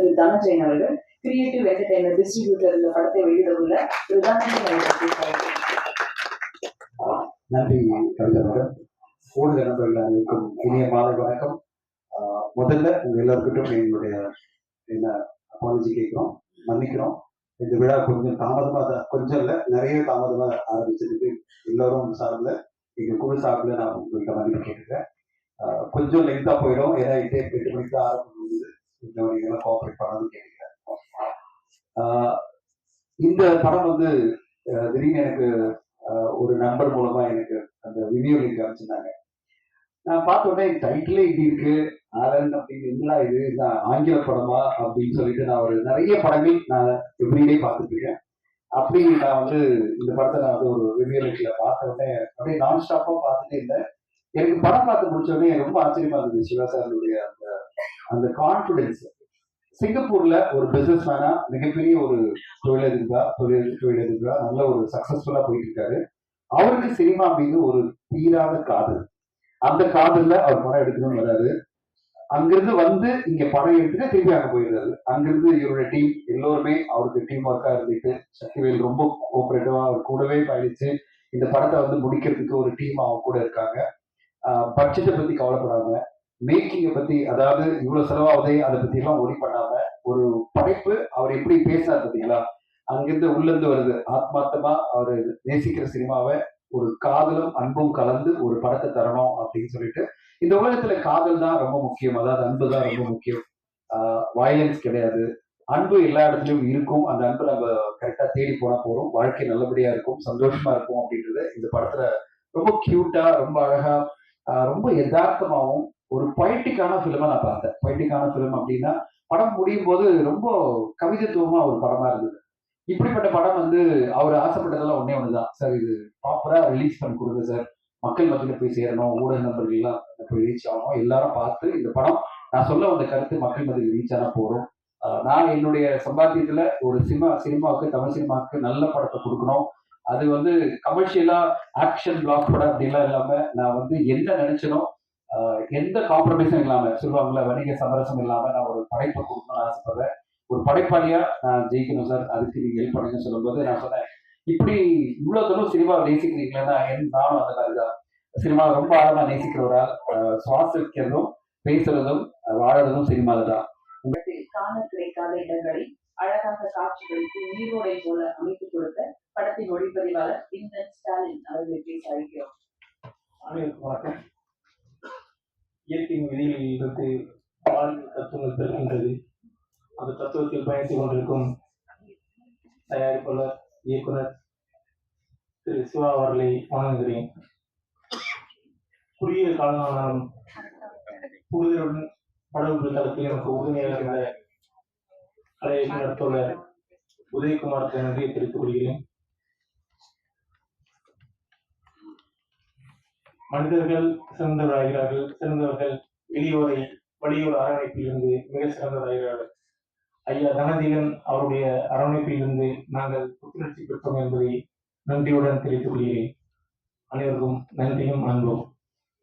திரு தனஜெயன் அவர்கள் creative entertainer distributor இந்த படத்தை வெளியிட உள்ள திரு தனஜெயன் அவர்கள். நன்றி கவிதா. ஊடக நண்பர்கள் அனைவருக்கும் இனிய மாலை வணக்கம். முதல்ல உங்க எல்லாருக்கிட்டும் எங்களுடைய அப்பாலஜி கேட்கிறோம், மன்னிக்கிறோம். இந்த விழா கொஞ்சம் தாமதமாக, கொஞ்சம் இல்லை நிறைய தாமதமாக ஆரம்பிச்சதுக்கு எல்லாரும் சார்பில் எங்க குழு சார்பில் நான் உங்கள்கிட்ட மன்னிப்பு கேட்டுக்கிறேன். கொஞ்சம் லென்த்தா போயிடும், ஏன்னா 8 மணிக்கு தான் ஆரம்பிச்சு, கொஞ்சம் நீங்க எல்லாம் கோஆபரேட் பண்ணணும்னு கேட்கிறேன். இந்த படம் வந்து திடீர்னு எனக்கு ஒரு நண்பர் மூலமா எனக்கு அந்த ரிவ்யூ லிங்க் அனுப்பிச்சிருந்தாங்க. நான் பார்த்த உடனே டைட்டிலே இப்படி இருக்கு, ஆரன் அப்படின்னு, என்னடா இது ஆங்கில படமா அப்படின்னு சொல்லிட்டு நான் ஒரு நிறைய படங்கள் நான் எவ்ரிடே பார்த்துட்டு இருக்கேன். அப்படி நான் வந்து இந்த படத்தை நான் வந்து ஒரு ரிவ்யூ லிங்க்ல பார்த்த உடனே அப்படியே நான் ஸ்டாப்பா பார்த்துட்டே இருந்தேன். எனக்கு படம் பார்த்து முடிச்ச உடனே ரொம்ப ஆச்சரியமா இருந்தது சிவா சாருடைய அந்த கான்பிடன்ஸ். சிங்கப்பூர்ல ஒரு பிசினஸ் மேனா, மிகப்பெரிய ஒரு தொழிலதிபரா நல்ல ஒரு சக்சஸ்ஃபுல்லா போயிட்டு இருக்காரு. அவருக்கு சினிமா மீது ஒரு தீராத காதல். அந்த காதல்ல அவர் படம் எடுக்கணும்னு வராது. அங்கிருந்து வந்து இங்க படம் எடுத்துட்டு திருப்பி அங்க போயிடுறாரு. அங்கிருந்து இவருடைய டீம் எல்லோருமே அவருக்கு டீம் ஒர்க்கா இருந்துட்டு, சக்திவேல் ரொம்ப கோஆபரேட்டிவா அவர் கூடவே பயணிச்சு இந்த படத்தை வந்து முடிக்கிறதுக்கு ஒரு டீம் அவங்க கூட இருக்காங்க. பட்ஜெட்டை பத்தி கவலைப்படாம, மேக்கிங்கை பத்தி, அதாவது இவ்வளவு செலவாகுதே அதை பத்தி எல்லாம் ஒரி பண்ணாம, ஒரு படைப்பு அவர் எப்படி பேசினார் பார்த்தீங்களா, அங்கிருந்து உள்ள இருந்து வருது. ஆத்மார்த்தமா அவரு நேசிக்கிற சினிமாவை ஒரு காதலும் அன்பும் கலந்து ஒரு படத்தை தரணும் அப்படின்னு சொல்லிட்டு, இந்த உலகத்துல காதல் தான் ரொம்ப முக்கியம், அதாவது அன்பு தான் ரொம்ப முக்கியம். வயலன்ஸ் கிடையாது, அன்பு எல்லா இடத்துலயும் இருக்கும். அந்த அன்பு நம்ம கரெக்டா தேடி போனா போறோம், வாழ்க்கை நல்லபடியா இருக்கும், சந்தோஷமா இருக்கும் அப்படின்றது இந்த படத்துல ரொம்ப கியூட்டா, ரொம்ப அழகா, ரொம்ப யதார்த்தமாகவும் ஒரு பொய்டிக்கான ஃபிலிமா நான் பார்த்தேன். பொய்டிக்கான ஃபிலிம் அப்படின்னா படம் முடியும் போது ரொம்ப கவிதைத்துவமா ஒரு படமா இருந்தது. இப்படிப்பட்ட படம் வந்து அவர் ஆசைப்பட்டதெல்லாம் ஒண்ணுதான் சார், இது ப்ராப்பரா ரிலீஸ் பண்ணி கொடுங்க சார், மக்கள் மத்தியில போய் சேரணும், ஊடக நண்பர்கள்லாம் போய் ரீச் ஆகணும், எல்லாரும் பார்த்து இந்த படம் நான் சொல்ல வந்த கருத்து மக்கள் மத்தியில் ரீச் ஆனா போறோம். நான் என்னுடைய சம்பாத்தியத்துல ஒரு சினிமாவுக்கு, தமிழ் சினிமாவுக்கு நல்ல படத்தை கொடுக்கணும். அது வந்து கமர்ஷியலா ஆக்ஷன் பிளாக் படம் அப்படின்லாம் இல்லாம, நான் வந்து என்ன நினைச்சனோ எந்த காம்ப்ரமைஸும் இல்லாம, சொல்லுவாங்கல்ல வணிக சமரசம் இல்லாம நான் ஒரு படைப்பை கொடுக்கணும்னு ஆசைப்படுறேன். ஒரு படைப்பாளியா நான் ஜெயிக்கணும் சார், அதுக்கு நீங்க ஹெல்ப் பண்ணுங்க சொல்லும்போது நான் சொன்னேன், இப்படி இவ்வளவு தூரம் சினிமாவை நேசிக்கிறீங்களா, நானும் அந்த மாதிரிதான் சினிமாவை ரொம்ப ஆழமா நேசிக்கிறவரா, சுவாசிக்கிறதும் பேசுறதும் வாழறதும் சினிமால தான். காண கிடைக்காத இடங்களை அழகாக காட்சிகளுக்கு நீரோடை போல அமைத்துக் கொடுத்த படத்தின் ஒளிப்பதிவாளர் வின்சென்ட் ஸ்டாலின் அவர்களை பேச அழைக்கிறோம். வணக்கம். இயற்கையின் வெளியில் இருந்து வாழ்வியல் தத்துவங்கள் பெறுகின்றது. அந்த தத்துவத்தில் பயணித்துக் கொண்டிருக்கும் தயாரிப்பாளர், இயக்குனர் திரு சிவா அவர்களை வணங்குகிறேன். குறுகிய காலமானாலும் புரிதலுடன் படகுகள் தளத்தில் எனக்கு உறுதுணையாக இருந்த கலை இயக்குனர் தோழர் உதயகுமாருக்கு நன்றியை தெரிவித்துக் கொள்கிறேன். மனிதர்கள் சிறந்தவராகிறார்கள், சிறந்தவர்கள் வழியோர அரவணைப்பில் இருந்து மிக சிறந்தவராகிறார்கள். ஐயா தனஜீவன் அவருடைய அரவணைப்பில் இருந்து நாங்கள் புத்துணர்ச்சி பெற்றோம் என்பதை நன்றியுடன் தெரிவித்துக் கொள்கிறேன். அனைவருக்கும் நன்றியும் அன்பும்.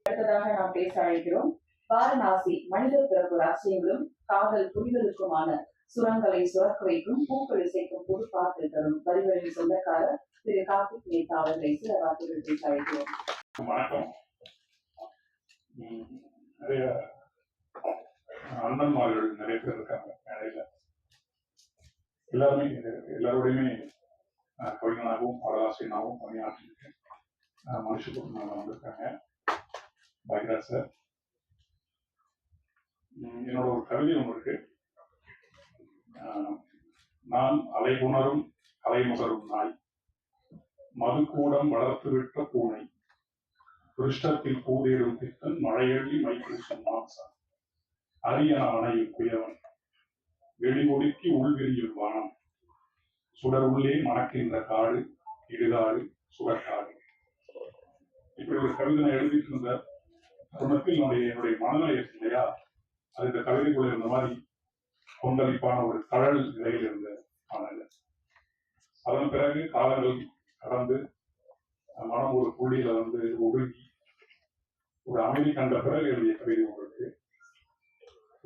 அடுத்ததாக நாம் பேச அழைக்கிறோம். வாரணாசி மனித பிறப்பு ரகசியங்களும் காதல் புரிதலுக்குமான சுரங்களை சுரக்க வைக்கும், பூக்கள் இசைக்கும் புது பாட்டு தரும் வரிகளின் சொந்தக்காரர் திரு கார்த்திக் நேதா அவர்களை சில வார்த்தைகள் பேச அழைக்கிறோம். வணக்கம். நிறைய அண்ணன்மார்கள் நிறைய பேர் இருக்காங்க மேடையில. எல்லாரோடையுமே கவிஞனாகவும் பாடலாசிரியனாகவும் பணியாற்றிருக்கேன். மனுஷபுரம் வந்திருக்காங்க, பாக்யராஜ் சார். என்னோட ஒரு கவிதை ஒன்று இருக்கு. நான் அலை உணரும் கலைமுகரும் நாய், மதுக்கூடம் வளர்த்துவிட்ட பூனை, கிருஷ்ணத்தில் பூதேடும் பித்தன், மழையள்ளி மைப்பூசும் மாம்சம், அரியன அணையில் குயவன், வெளிஒடுக்கி உள்விரியில் வானம், சுடர் உள்ளே மணக்கின்ற காடு, இடுகாடு சுடற்காடு. இப்படி ஒரு கவிதை எழுதிட்டு இருந்த தருணத்தில் என்னுடைய மனநிலை இருக்கு இல்லையா, அது இந்த கவிதைக்குள்ள இருந்த மாதிரி கொந்தளிப்பான ஒரு கடல் நிலையில் இருந்த மனநிலை. அதன் பிறகு காலங்கள் கடந்து மனம் ஒரு புள்ளியில வந்து ஒடுங்கி ஒரு அமைதி கண்ட பிறகு எழுதிய கவிதை உங்களுக்கு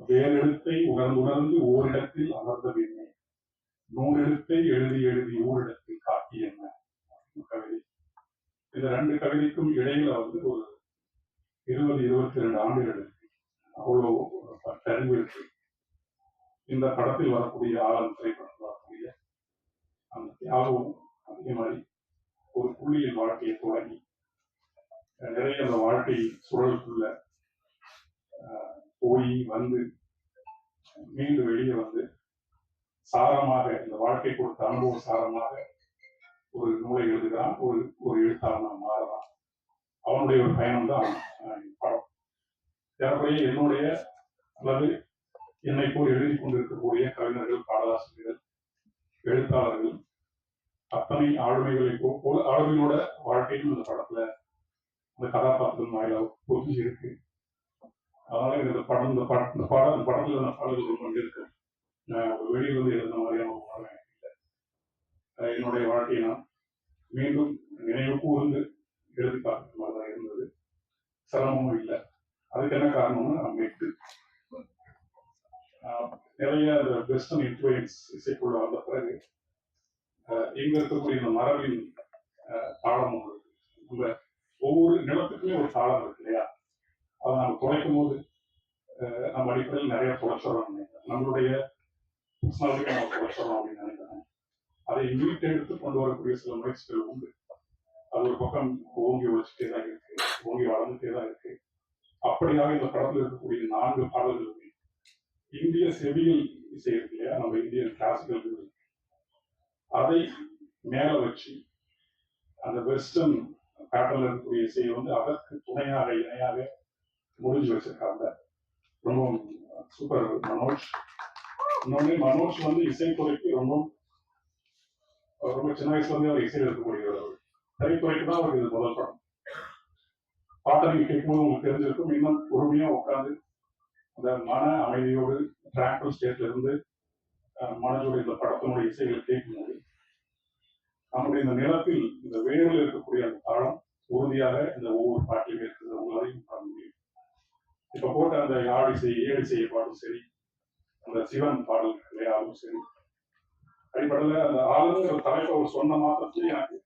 வேறெழுத்தை உணர்ந்துணர்ந்து ஓரிடத்தில் அமர்ந்த பின்னே நூறெழுத்தை எழுதி எழுதி ஓரிடத்தில் காட்டி என்ன கவிதை. இந்த ரெண்டு கவிதைக்கும் இடையில ஒரு 20-22 ஆண்டுகள் இருக்கு. அவ்வளோ தெரிவு இருக்கு. இந்த படத்தில் வரக்கூடிய ஆழம் திரைப்படத்தில் வரக்கூடிய அந்த தியாகம் அதே மாதிரி ஒரு புள்ளியில் வாழ்க்கையை தொடங்கி நிறைய அந்த வாழ்க்கை சூழலுக்குள்ள போய் வந்து மீண்டும் வெளியே வந்து சாரமாக இந்த வாழ்க்கை கொடுத்த அனுபவ சாரமாக ஒரு நூலை எழுதுகிறான். ஒரு எழுத்தாளன் மாறுறான். அவனுடைய ஒரு பயணம் தான் படம். ஏறக்குறைய என்னுடைய அல்லது என்னை போல் எழுதி கொண்டிருக்கக்கூடிய கவிஞர்கள், பாடலாசிரியர்கள், எழுத்தாளர்கள் அத்தனை ஆளுமைகளை போல ஆளுமையோட வாழ்க்கையும் இந்த படத்துல அந்த கதாபாத்திரம் வாயிலாக பொருந்தி இருக்கு. அதனால இந்த படத்துல அந்த பாடல்கள் கொண்டு இருக்கு. வெளியில் வந்து எழுதின மாதிரியான ஒரு உணர்வு எனக்கு இல்லை. என்னுடைய வாழ்க்கையை நான் மீண்டும் நினைவு கூர்ந்து எழுதி பார்க்கிற மாதிரி தான் இருந்தது. சிரமமும் இல்லை. அதுக்கு என்ன காரணம்னா மீட்டு நிறைய அந்த வெஸ்டர்ன் இன்ஃப்ளூயன்ஸ் இசைக்குள்ள வந்த பிறகு இங்க இருக்கக்கூடிய இந்த மரபின் தாளம் நம்ம ஒவ்வொரு நிலத்துக்குமே ஒரு தாளம் இருக்கு இல்லையா? அதை நம்ம துளைக்கும் போது நம்ம அடிப்படையில் நிறைய துளைச்சோம் நினைக்கிறேன். நம்மளுடைய பர்சனாலிட்டிக்கு நம்ம துளைச்சோம் அப்படின்னு நினைக்கிறேன். அதை மீட்டு எடுத்து கொண்டு வரக்கூடிய சில முயற்சிகள் உண்டு. அது ஒரு பக்கம் ஓங்கி ஒழிச்சுட்டே தான் இருக்கு, ஓங்கி வளர்ந்துட்டே தான் இருக்கு. அப்படியாக இந்த படத்தில் இருக்கக்கூடிய 4 பாடல்களுமே இந்திய செவியல் இசை இருக்கு இல்லையா? நம்ம இந்தியன் கிளாசிக்கல் மியூசிக் அதை மேல வச்சு அந்த வெஸ்டர்ன் பேட்டர்ல இருக்கக்கூடிய இசையை அதற்கு துணையாக இணையாக முடிஞ்சு வச்சிருக்காங்க. ரொம்ப சூப்பர் மனோஜ். இன்னொன்னு மனோஜ் இசைத்துறைக்கு ரொம்ப ரொம்ப சின்ன வயசுல இருந்தே அவர் இசையில் இருக்கக்கூடியவர். திரைத்துறைக்கு தான் அவருக்கு இது முதல் படம். பாட்டை நீங்க கேட்கும்போது உங்களுக்கு தெரிஞ்சிருக்கும். இன்னும் பொறுமையா உட்காந்து அந்த மன அமைதியோடு டிராங்கல் ஸ்டேட்ல இருந்து மனோஜோட இந்த படத்தினுடைய இசைகளை கேட்கும்போது நம்முடைய இந்த நிலத்தில் இந்த வேரில் இருக்கக்கூடிய அந்த தாளம் உறுதியாக இந்த ஒவ்வொரு பாட்டிலுமே இருக்கிறது. உங்களாலையும் பண்ண முடியும். இப்ப போட்ட அந்த ஆடிசை ஏழிசையை பாடும் சரி, அந்த சிவன் பாடல் இல்லையா, அதுவும் சரி. அடிப்படையில் அந்த ஆளுங்கிற தலைப்பை அவர் சொன்ன மாத்திரத்திலே எனக்கு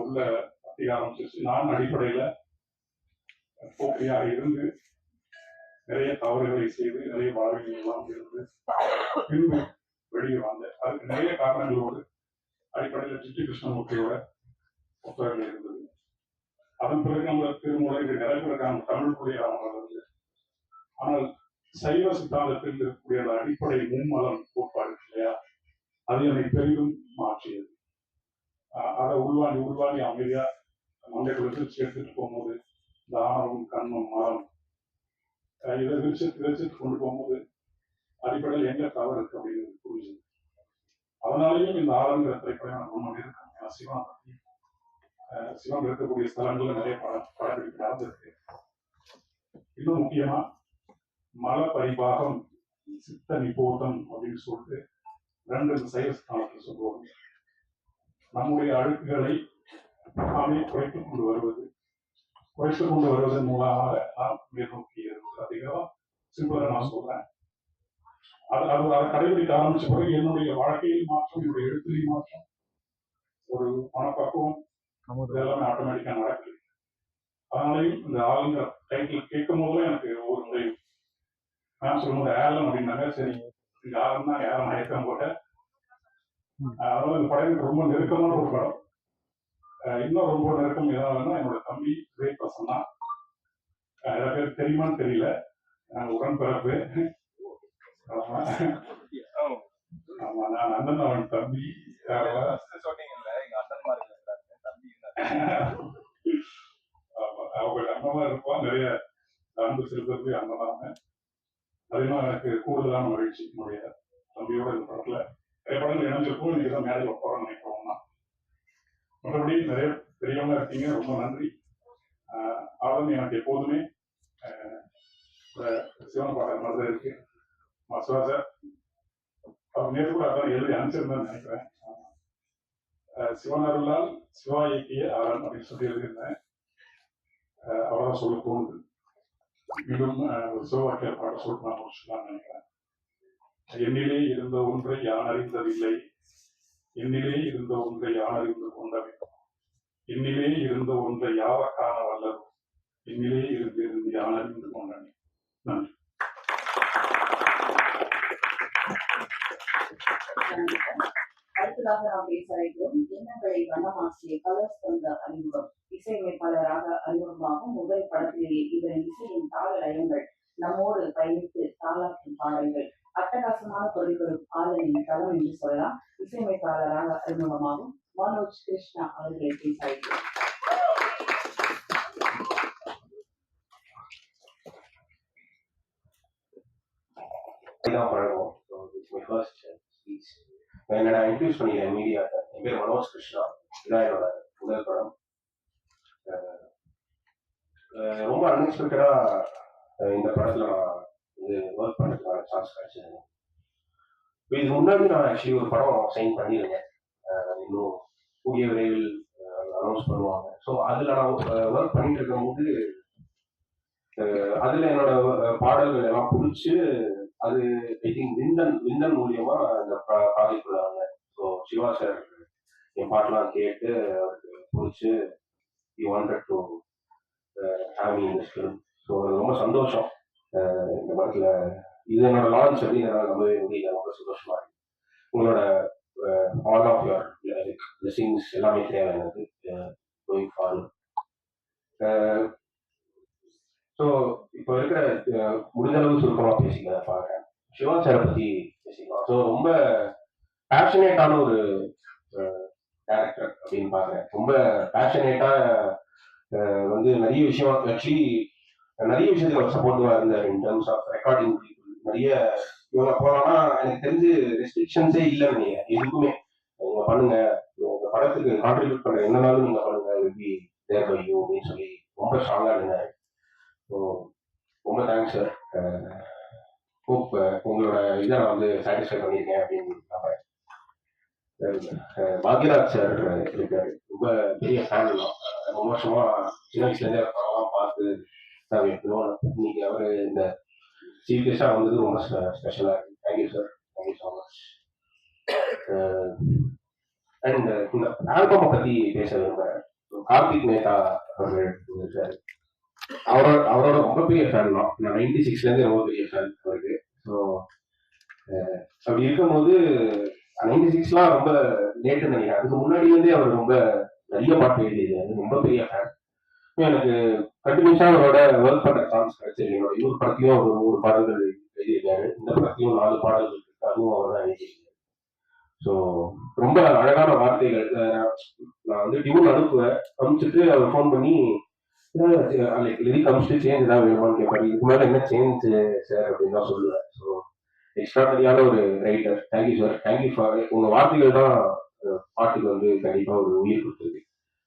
உள்ள அதிக ஆரம்பிச்சிருச்சு. நான் அடிப்படையில போக்கியாக இருந்து நிறைய தவறுகளை செய்து நிறைய வாழ்வியல் எல்லாம் இருந்து பின்பு வெளியே வந்தேன். அதுக்கு நிறைய காரணங்களோடு அடிப்படையில் சிட்டி கிருஷ்ணமூர்த்தியோட புத்தகங்கள் இருந்தது. அதன் பிறகு நம்ம திருமுறை நிறைய பேருக்கு நம்ம தமிழ் மொழியாக வருது. ஆனால் சைவ சித்தாந்தத்தில் இருக்கக்கூடிய அந்த அடிப்படை மும்மலம் கோட்பாடு இல்லையா, அது என்னை பெரிதும் மாற்றியது. அதை உள்வாங்கி அமைதியா மண்டை விரிச்சு எடுத்துட்டு போகும்போது இந்த ஆணவம், கண்மம், மரம் இதை விரிச்சுட்டு கொண்டு போகும்போது அடிப்படையில் எங்க தவறு இருக்கு அப்படிங்கிறது புரியுது. அதனாலேயும் இந்த ஆளுங்கிற திரைப்படம் ரொம்ப இருக்கேன். ஏன்னா சிவன் இருக்கக்கூடிய ஸ்தலங்கள்ல நிறைய படப்பிடிப்பு நடந்திருக்கு. இன்னும் முக்கியமா மல பரிபாகம், சித்த நிபோதம் அப்படின்னு சொல்லிட்டு 2 சைவ ஸ்தானத்தில் சொல்லுவாங்க. நம்முடைய அழுக்குகளை நாமே குறைத்துக் கொண்டு வருவதன் மூலமாக நாம் மேற்நோக்கி அப்படிங்கிறதா சிம்பிளா நான் சொல்றேன். அதை கடைபிடிக்க ஆரம்பிச்ச பிறகு என்னுடைய வாழ்க்கையில் மாற்றம், என்னுடைய எழுத்துலையும் மாற்றம், ஒரு மனப்பக்குவம் இதெல்லாமே ஆட்டோமேட்டிக்கா நடக்குது. அதனாலையும் இந்த ஆளுங்க டைட்டில் கேட்கும் போதுல எனக்கு ஒவ்வொரு முறையும் நான் சொல்லும்போது ஏலம் அப்படின்னாங்க. சரி, இந்த ஆலம் தான் ஏலம் மயக்கம் போட்ட. அதனால இந்த படம் எனக்கு ரொம்ப நெருக்கமான ஒரு படம். இன்னும் ரொம்ப நெருக்கம் ஏதாவதுன்னா என்னோட தம்பி விவேக் பிரசன் தான். நிறைய பேர் தெரியுமான்னு தெரியல, உடன்பிறப்பு. ஆமா, நான் அண்ணன் அவன் தம்பி. அவங்க அண்ணமா இருப்பான். நிறைய அன்பு செலுத்துறது அண்ணனாங்க. அதெல்லாம் எனக்கு கூடுதலான மகிழ்ச்சி. என்னுடைய தம்பியோட இந்த படத்துல நிறைய படங்கள் இணைஞ்சிருக்கும். இன்னைக்கு தான் மேடையில் போறோம்னு நினைக்கிறோம்னா மறுபடியும் நிறைய பெரியவங்க இருக்கீங்க. ரொம்ப நன்றி. ஆளும் எனக்கு எப்போதுமே சிவன் பாடல் மாதிரி இருக்கு. மசுவா சார் அவர் நேற்று கூட அதான் எழுதி அனுப்பிச்சிருந்தேன்னு நினைக்கிறேன். சிவனருளால் சிவா இயக்கிய ஆரன் அப்படின்னு சொல்லி எழுதியிருந்தேன். அவரை சொல்ல தோணுது. மீண்டும் ஒரு சிவவாக்கிய பாட சொல்லிட்டு நான் முடிச்சுக்கலாம்னு நினைக்கிறேன். என்னிலே இருந்த ஒன்றை யான் அறிந்ததில்லை, என்னிலே இருந்த ஒன்றை யான் அறிந்து கொண்டவை, என்னிலே இருந்த ஒன்றை யாவர் காண வல்லது, என்னிலே இருந்து யான் அறிந்து கொண்டனை. நன்றி. அடுத்ததாக நாம் பேச இருக்கிறோம் எண்ணங்களை வண்ணமாக்கிய கலர்ஸ் தந்த அறிமுகம். இசையமைப்பாளராக அறிமுகமாகும் முதல் படத்திலேயே இவரின் இசையின் தாள லயங்கள் நம்மோடு பயணித்து தாளாற்றும் பாடல்கள் அட்டகாசமான பொருட்களும் ஆதலின் தளம் என்று சொல்லலாம். இசையமைப்பாளராக அறிமுகமாகும் மனோஜ் கிருஷ்ணா அவர்களை பேச இருக்கிறோம். என்னோட இன்ட்ரடியூஸ் பண்ணிக்கிறேன் மீடியாவில். என் பேர் மனோஜ் கிருஷ்ணா. இதான் என்னோட முதல் படம். ரொம்ப அன்எக்ஸ்பெக்டடா இந்த படத்துல நான் இது ஒர்க் பண்ணுறதுக்கான சான்ஸ் கிடைச்சது. இதுக்கு முன்னாடி நான் ஆக்சுவலி ஒரு படம் சைன் பண்ணியிருந்தேன், இன்னும் கூடிய விரைவில் அனௌன்ஸ் பண்ணுவாங்க. ஸோ அதில் நான் ஒர்க் பண்ணிட்டு இருக்கும்போது அதில் என்னோட பாடல்கள் எல்லாம் பிடிச்சி அது ஐ திங்க் விந்தன் மூலியமா இந்த ப்ராஜெக்ட்குள்ள வந்தேன். ஸோ சிவா சார் என் பாட்டெல்லாம் கேட்டு அவருக்கு பிடிச்சி you wanted to have me in this film. So ரொம்ப சந்தோஷம். இந்த படத்தில் இது என்னோட லான்ச் அப்படின்னு என்னால் நம்பவே முடியல. ரொம்ப சந்தோஷமா இருக்கு. உங்களோட ஆல் ஆஃப் யுவர் பிளெஸிங்ஸ் எல்லாமே தேவை எனக்கு கோயிங் ஃபார்வர்ட். ஸோ இப்போ இருக்கிற முடிஞ்ச அளவு சுருக்கமாக பேசிக்கலாம் பார்க்குறேன். சிவா சாரை பற்றி பேசிக்கலாம். ஸோ ரொம்ப பேஷனேட்டான ஒரு டேரக்டர் அப்படின்னு பார்க்குறேன். ரொம்ப பேஷனேட்டாக வந்து நிறைய விஷயம் ஆக்சுவலி நிறைய விஷயத்துக்கு அவர் சப்போர்ட்டிவாக இருந்தார். இன் டர்ம்ஸ் ஆஃப் ரெக்கார்டிங் நிறைய இவங்க போனோம்னா எனக்கு தெரிஞ்சு ரெஸ்ட்ரிக்ஷன்ஸே இல்லைன்னு நினைக்கிறேன். எதுக்குமே நீங்கள் பண்ணுங்க, உங்க படத்துக்கு கான்ட்ரிபியூட் பண்ணுற என்னன்னாலும் நீங்கள் பண்ணுங்க, எப்படி தேர் பை யூ அப்படின்னு சொல்லி ரொம்ப ஸ்ட்ராங்காக இருந்தார். ஸோ ரொம்ப தேங்க்ஸ் சார். ஹோப் உங்களோட இதை நான் வந்து சாட்டிஸ்ஃபை பண்ணியிருக்கேன் அப்படின்னு நம்புறேன். பாக்யராஜ் சார் இருக்காரு, ரொம்ப பெரிய ஃபேன் தான். ரொம்ப வருஷமா சின்ன வயசுலேருந்தே படம்லாம் பார்த்து தான் வைக்கணும். இன்னைக்கு அவர் இந்த சீரியஸாக வந்தது ரொம்ப ஸ்பெஷலாக இருக்கு. Thank you sir, thank you so much. And இந்த ஆல்பமை பற்றி பேச விரும்புகிறேன். கார்த்திக் மேத்தா அவர்கள் இருக்காரு. அவரோட ரொம்ப பெரிய ஃபேன் தான். நான் 96லேருந்து ரொம்ப பெரிய ஃபேன் அவருக்கு. ஸோ அப்படி இருக்கும்போது 96லாம் ரொம்ப லேட்டுன்னு நினைக்கிறேன். அதுக்கு முன்னாடியிலேருந்தே அவர் ரொம்ப நிறைய பாட்டு எழுதியிருக்காரு. ரொம்ப பெரிய ஃபேன். எனக்கு கண்டினியூஸாக அவரோட ஒர்க் பண்ணுற சான்ஸ் கிடைச்சிருக்கு. என்னோட இன்னொரு படத்தையும் ஒரு 3 பாடல்கள் எழுதியிருக்காரு. இந்த படத்தையும் 4 பாடல்கள் இருக்கு, அதுவும் அவர் தான் எழுதியிருக்காரு. ஸோ ரொம்ப அழகான வார்த்தைகள். நான் வந்து டியூன் அனுப்பிச்சிட்டு அவர் ஃபோன் பண்ணி லிரிக் அமிச்சிட்டு சேஞ்ச் ஏதாவது வேணுமான்னு கேட்பாரு. இதுக்கு மேலே என்ன சேஞ்ச் சார் அப்படின்னு தான் சொல்லுவேன். ஸோ எக்ஸ்ட்ராடரியான ஒரு writer. Thank you sir, thank you for உங்கள் வார்த்தைகள் தான் பாட்டுக்கு வந்து கண்டிப்பாக ஒரு உயிர் கொடுத்துருக்கு.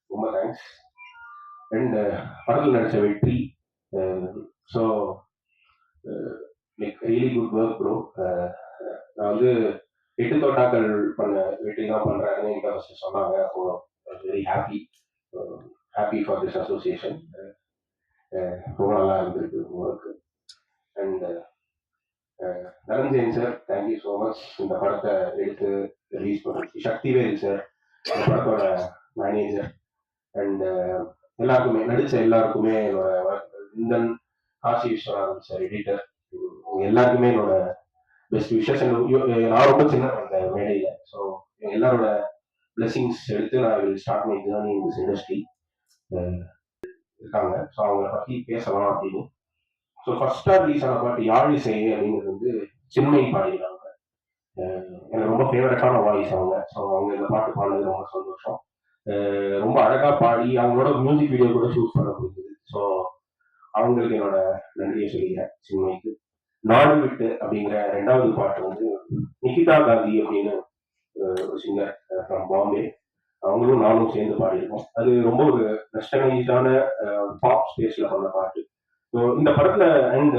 ரொம்ப தேங்க்ஸ். அண்ட் படத்தில் நடித்த வெற்றி. So like really good work bro. நான் வந்து 8 தோட்டாக்கள் பண்ண வெற்றி தான் பண்ணுறாங்கன்னு என்கிட்ட ஃபஸ்ட்டு சொன்னாங்க. So very happy for this association. ரொம்ப நல்லா இருந்திருக்கு work. And Naranjayan sir, thank you so much. இந்த படத்தை எடுத்து ரிலீஸ் பண்ணுறது. சக்திவேல் சார், இந்த படத்தோட மேனேஜர். அண்ட் எல்லாருக்குமே நடித்த எல்லாருக்குமே என்னோட விந்தன், காசி விஸ்வநாதன் சார் எடிட்டர், எல்லாருக்குமே என்னோட பெஸ்ட் விஷஸ். நான் ரொம்ப சின்ன அந்த மேடையில். ஸோ எல்லாரோட பிளெஸிங்ஸ் எடுத்து நான் will start my journey in this industry இருக்காங்க. ஸோ அவங்கள பற்றி பேசலாம் அப்படின்னு. ஸோ ஃபர்ஸ்டாக ரிலீஸ் ஆன பாட்டு யாழிசை அப்படிங்கிறது வந்து சின்மை பாடினாங்க. எனக்கு ரொம்ப ஃபேவரட்டான வாய்ஸ் அவங்க. ஸோ அவங்க இந்த பாட்டு பாடுறது ரொம்ப சந்தோஷம். ரொம்ப அழகாக பாடி அவங்களோட மியூசிக் வீடியோ கூட ஷூட் பண்ண முடியுது. ஸோ அவங்களுக்கு என்னோட நன்றியை சொல்லிக்கிறேன் சின்மைக்கு. நாடு விட்டு அப்படிங்கிற 2வது பாட்டு வந்து நிகிதா காந்தி அப்படின்னு ஒரு சிங்கர் ஃப்ரம் பாம்பே, அவங்களும் நானும் சேர்ந்து பாடியிருக்கோம். அது ரொம்ப ஒரு வெஸ்டர்னைஸ்டான பாப் ஸ்பேஸில் பண்ண பாட்டு. ஸோ இந்த படத்தில் அண்ட்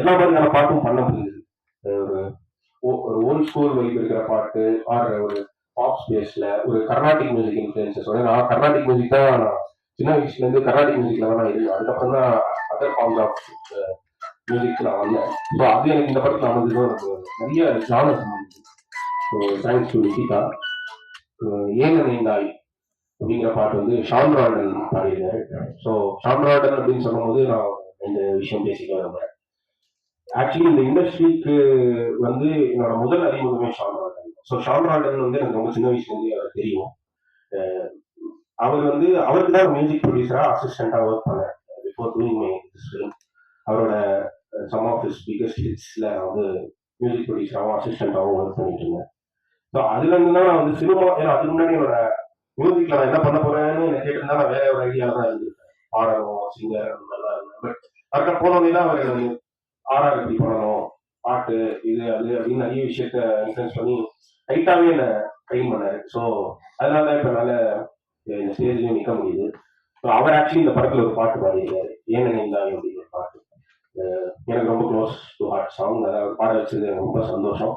எல்லா மாதிரியான பாட்டும் பண்ண முடியுது. ஒரு ஓல்ட் ஸ்கூல் வைப் இருக்கிற பாட்டு, ஆர் ஒரு பாப் ஸ்பேஸில் ஒரு கர்நாடிக் மியூசிக் இன்ஃப்ளூயன்சஸ். நான் கர்நாடிக் மியூசிக் தான் சின்ன வயசுலேருந்து கர்நாடிக் மியூசிக்கில் தான் நான் இருக்கேன். அதுக்கப்புறம் தான் அதர் ஃபார்ம்ஸ் ஆஃப் மியூசிக் நான் வந்தேன். ஸோ அது எனக்கு இந்த படத்தில் அமைஞ்சதும் எனக்கு நிறைய ஜானர்ஸ் அமைஞ்சு. So thanks to Nikita. ஏன் நினைந்தாய் அப்படிங்கிற பாட்டு வந்து ஷான் ரால்டன் பாடியிருக்காரு. ஸோ ஷான் ரால்டன் அப்படின்னு சொல்லும்போது நான் இந்த விஷயம் பேசிக்க விரும்புகிறேன். ஆக்சுவலி இந்த இண்டஸ்ட்ரிக்கு வந்து என்னோட முதல் அறிமுகமே ஷான் ரால்டன். ஸோ ஷான் ரால்டன் வந்து எனக்கு ரொம்ப சின்ன வயசுலேருந்து அவர் தெரியும். அவர் வந்து அவருக்கு தான் மியூசிக் ப்ரொடியூசராக அசிஸ்டண்ட்டாக ஒர்க் பண்ணேன் பிஃபோர் டூயிங் மை ஃபிலிம். அவரோட சம் ஆஃப் ஹிஸ் பிகஸ்ட் ஹிட்ஸில் நான் வந்து மியூசிக் ப்ரொடியூசராகவும் அசிஸ்டண்ட்டாகவும் ஒர்க் பண்ணிட்டு இருந்தேன். ஸோ அதுலேருந்து தான் நான் வந்து சினிமா, ஏன்னா அதுக்கு முன்னாடி என்னோட மியூசிக்கில் நான் என்ன பண்ண போறேன்னு எனக்கு கேட்டிருந்தா நான் வேற ஒரு ஐடியாவில் தான் இருந்திருக்கேன். பாடணும், சிங்கர் அந்த மாதிரி தான் இருந்தேன். பட் கரெக்டாக போனோடனே தான் அவர் எனக்கு ஆர்ஆர் எப்படி பண்ணணும், பாட்டு இது அது அப்படின்னு நிறைய விஷயத்த இன்ஃப்ளூயன்ஸ் பண்ணி டைட்டாகவே என்னை ட்ரெயின் பண்ணாரு. ஸோ அதனால தான் இப்போ என்னால் இந்த ஸ்டேஜ்லேயும் நிற்க முடியுது. ஸோ அவர் ஆக்சுவலி இந்த படத்தில் ஒரு பாட்டு பாடியிருக்காரு, ஏன் நினைந்தாய் அப்படின்னு ஒரு பாட்டு. எனக்கு ரொம்ப க்ளோஸ் டு ஹார்ட் சாங். அதாவது பாட வச்சது எனக்கு ரொம்ப சந்தோஷம்.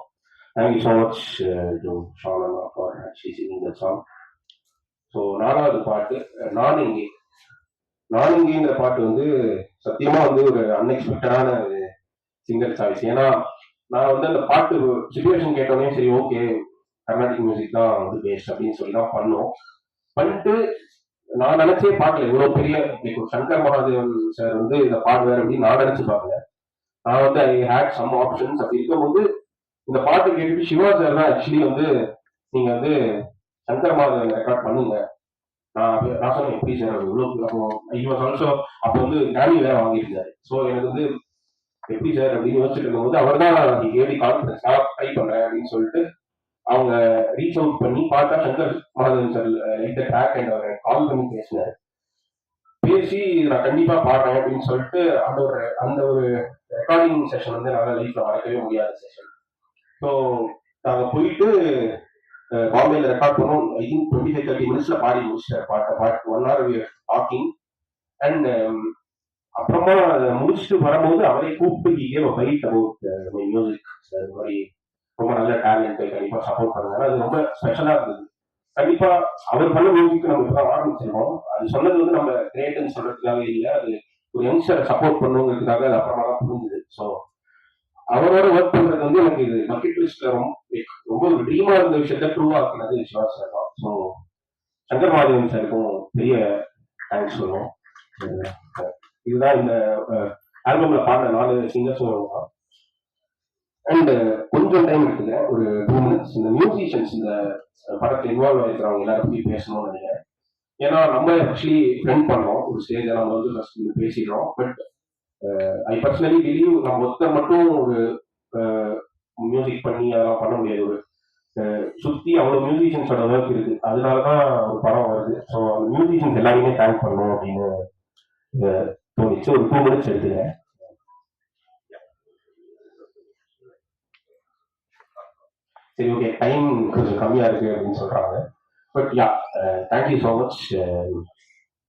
Thank you so much to Shaan அண்ணா for actually singing the song. So 4வது பாட்டு நான் இங்கே. நான் இங்கேங்கிற பாட்டு வந்து சத்தியமா வந்து ஒரு அன்எக்ஸ்பெக்டடான ஒரு சிங்கர் சாய்ஸ். ஏன்னா நான் வந்து அந்த பாட்டு சுச்சுவேஷன் கேட்டோடனே சரி ஓகே கர்நாடிக் மியூசிக் தான் வந்து பேஸ்ட் அப்படின்னு சொல்லி தான் பண்ணிட்டு நான் நினைச்சே பார்க்கல இவ்வளவு பெரிய சங்கர் மகாதேவன் சார் வந்து இதை பாடுவார் அப்படின்னு நான் நினைச்சு பார்க்கல. நான் வந்து ஐ ஹேட் சம் ஆப்ஷன்ஸ். அப்படி இருக்கும்போது இந்த பாட்டு கேட்டுட்டு சிவா சார் தான் ஆக்சுவலி வந்து நீங்க வந்து சங்கர் மகாதேவன் ரெக்கார்ட் பண்ணுங்க. நான் சொன்னேன் எப்படி சார் இவ்வளவு. அப்போ இவர் ஆல்சோ அப்போ வந்து கிராமி வேற வாங்கியிருந்தாரு. ஸோ எனக்கு வந்து எப்படி சார் அப்படின்னு யோசிச்சுட்டு இருக்கும்போது அவர் தான் எப்படி கான்ஃபிடன்ஸ் நான் ட்ரை பண்றேன் அப்படின்னு சொல்லிட்டு அவங்க ரீச் அவுட் பண்ணி பார்த்தா Shankar Mahadevan sir like the track and அவர் கால் பண்ணி பேசினார். பேசி நான் கண்டிப்பா பாடுறேன் அப்படின்னு சொல்லிட்டு அந்த ஒரு ரெக்கார்டிங் செஷன் வந்து நாங்கள் லைஃப்ல மறக்கவே முடியாத செஷன். ஸோ நாங்கள் போயிட்டு பாம்பேல ரெக்கார்ட் பண்ணோம். ஐ திங்க் 25-30 மினிட்ஸ்ல பாடி முடிச்சிட்டார் பாட்டு 1 hour டாக்கிங். அண்ட் அப்புறமா முடிச்சுட்டு வரும்போது அவரை கூப்பிட்டு ஃபைட் அபவுட் மை மியூசிக். அது மாதிரி ரொம்ப நல்ல டேலண்ட், கண்டிப்பா சப்போர்ட் பண்ணாங்க. அது ரொம்ப ஸ்பெஷலா இருந்தது. கண்டிப்பா அவர் பண்ண மியூசிக் நம்ம இப்பதான் ஆரம்பிச்சிருக்கோம். அது சொன்னது வந்து நம்ம கிரேட்னு சொல்றதுக்காக இல்லை, அது ஒரு யங்ஸ்டரை சப்போர்ட் பண்ணுங்கிறதுக்காக அது அப்புறமா தான் புரிஞ்சுது. ஸோ அவரோட ஒர்க் பண்றது வந்து எனக்கு இது பக்கெட் லிஸ்ட்ல ரொம்ப ஒரு ட்ரீமா இருந்த விஷயத்த ட்ரூவா ஆக்குனது சிவா சார் தான். ஸோ சங்கர் மகாதேவன் சாருக்கும் பெரிய தேங்க்ஸ் சொல்லுவோம். இதுதான் இந்த ஆல்பம்ல பாடின 4 சிங்கர்ஸும். அண்ட் கொஞ்சம் டைம் எடுத்துங்க, ஒரு 2 minutes இந்த மியூசிஷியன்ஸ் இந்த படத்தில் இன்வால்வ் ஆகிருக்கிறவங்க எல்லாரும் பற்றி பேசணும்னு நினைக்கிறேன். ஏன்னா நம்ம ஆக்சுவலி ஃப்ரெண்ட் பண்ணோம் ஒரு ஸ்டேஜை நம்ம வந்து ஃபர்ஸ்ட் பேசிடுறோம். பட் ஐ பர்சனலி பிலீவ் நம்ம ஒருத்தர் மட்டும் ஒரு மியூசிக் பண்ணி அதெல்லாம் பண்ண முடியாது. ஒரு சுற்றி அவ்வளோ மியூசிஷியன்ஸோட ஒர்க் இருக்கு, அதனாலதான் ஒரு படம் வருது. ஸோ அந்த மியூசிஷியன்ஸ் எல்லாருமே தேங்க் பண்ணணும் அப்படின்னு தோணிச்சு. ஒரு 2 minutes எடுத்துக்கிறேன். சரி ஓகே, டைம் கொஞ்சம் கம்மியா இருக்கு அப்படின்னு சொல்றாங்க. But yeah, thank you so much